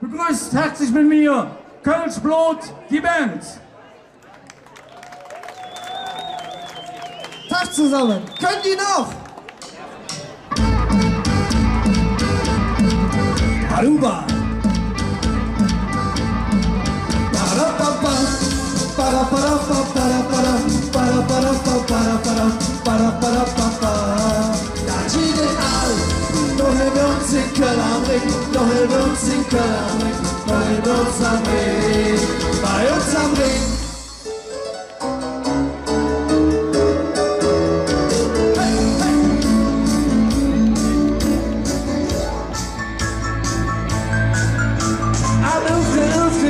Begrüßt herzlich mit mir Kölsch Blut, die Band. Tag zusammen, könnt ihr noch? Aruba. Noch in uns in Köln am Ring, noch in uns in Köln am Ring, noch in uns am Ring, bei uns am Ring.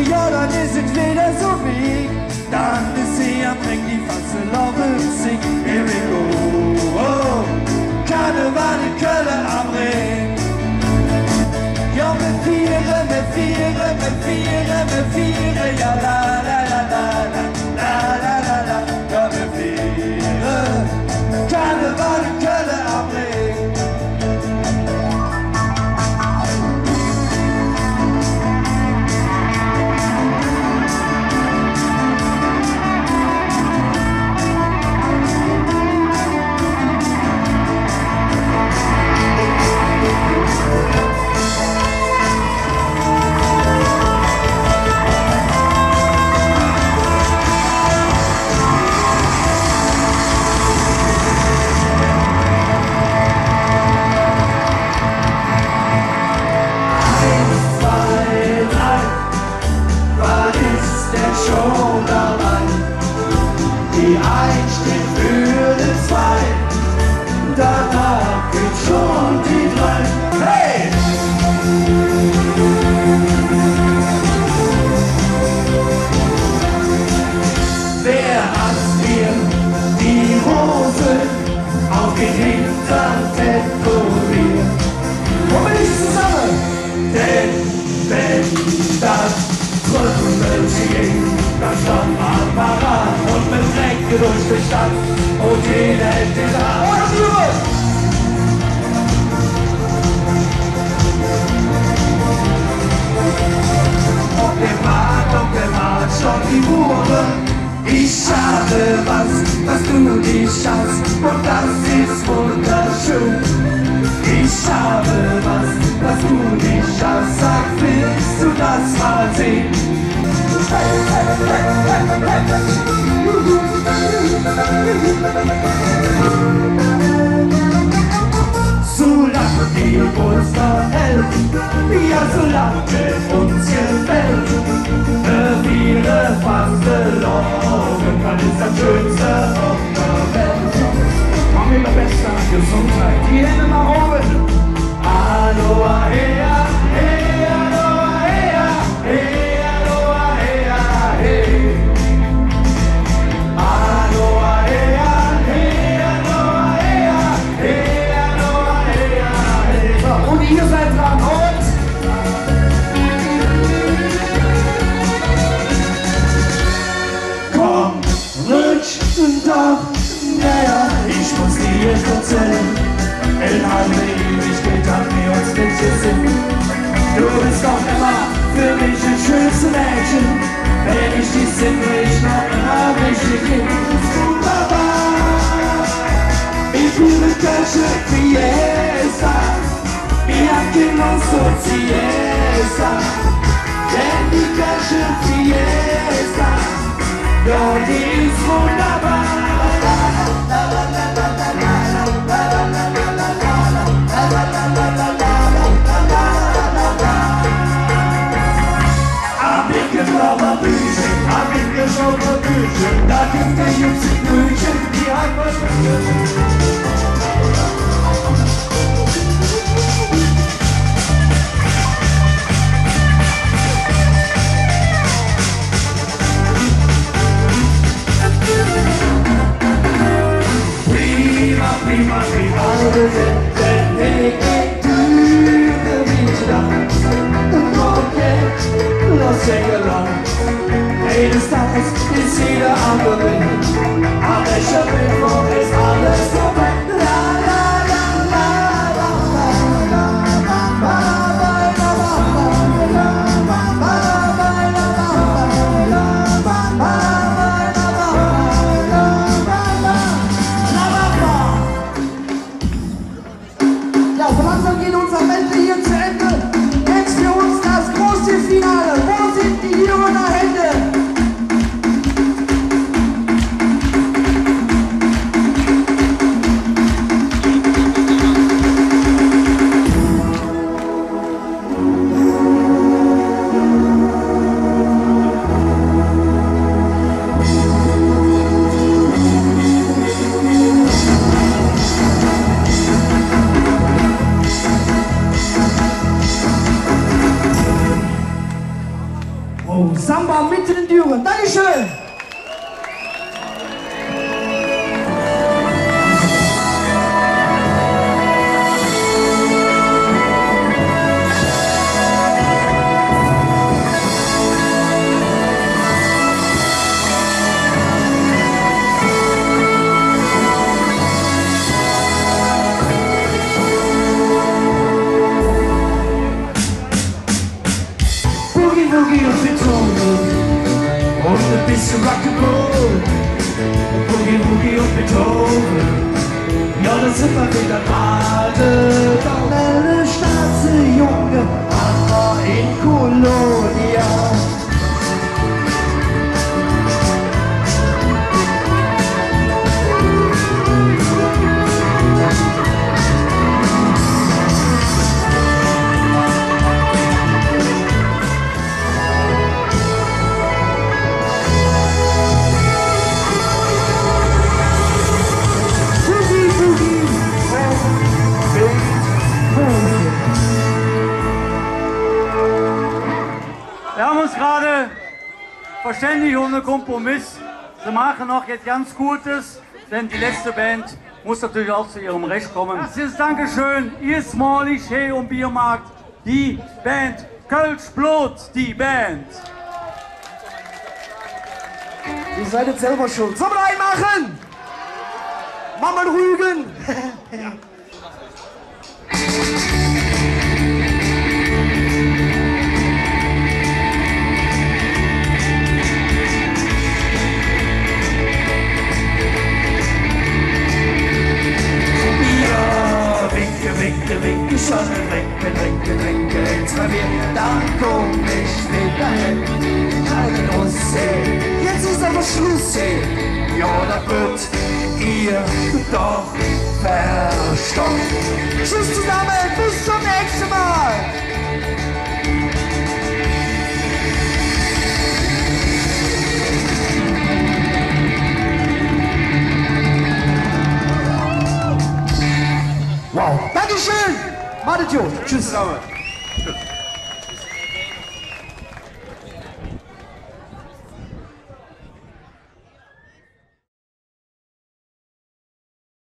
Ja, dann ist es wieder so wie. Dann ist sie am Ring, die Fasse laufen, sing, here we go. Oh, Karneval in Köln am Ring. Ja, wir vieren, ja, la, la, la, la, la, la, la, la, ja, wir vieren. Karneval in Köln am Ring. Die Eins steht für die Zwei, danach geht schon die Drei. Hey! Wer hat mir die Hose auf den Hintern tätowiert? Wo bin ich zusammen? Denn wenn das Krümmelchen ging, dann stand man parat und bedrängte durch die Stadt und jeder hält den Arm. Oh, das ist gut! Und der Markt schon die Uhren. Ich habe was du nicht hast, und das ist wunderschön. Ich habe was du nicht hast, sag, willst du das mal sehen? Solange die uns noch hält, ja, solange uns gefällt, ihre Fastelogen, das ist das Schönste auf der Welt. Komm, lieber Bester, Gesundheit, die Hände nach oben. Aloha, ea, ea, aloha, ea, ea, aloha, ea, ea. Aloha, ea, ea, aloha, ea, ea, aloha, ea, ea. So, und ihr seid dran, und? Komm, rutsch doch, ja, ich muss dir jetzt erzählen. In eine Ewigkeit haben wir uns nicht gesehen. Du bist doch immer für mich das schönste Mädchen. Wenn ich dich singe, ich noch immer richtig hin. Wunderbar, ich liebe Kölsche Fiesta. Wir hatten uns so Fiesta. Denn die Kölsche Fiesta, ja, die ist wunderbar. Da gibt der Jungs und Brötchen, die haben was Prima, prima, prima, den Weg durch die Stadt. Und morgen, los, Engeland. Eines Tages ist jeder andere, aber ich hab Mittwoch ist alles Oh, Samba mitten in Düren. Dankeschön. Boogie und Beton und ein bisschen Rock'n'Roll. Boogie, Boogie und Beethoven, ja, da sind wir wieder gerade. Eine schwarze Junge, Anna in Kolonia. Wir haben uns gerade verständigt um einen Kompromiss. Sie machen noch jetzt ganz Gutes, denn die letzte Band muss natürlich auch zu ihrem Recht kommen. Das ist Dankeschön, ihr Smalley, Shea und Biermarkt, die Band Kölsch Blut, die Band. Ihr seid jetzt selber schuld. Sollen wir reinmachen? Mach mal Rügen. Winke, Sonne, trinke ins Revier, dann komm ich wieder hin. Einen Rosé, Jetzt ist aber Schluss. ja, da wird ihr doch verstockt. Tschüss zusammen. Bis zum nächsten Mal. Wow. Dankeschön. Macht's gut. Tschüss. Tschüss.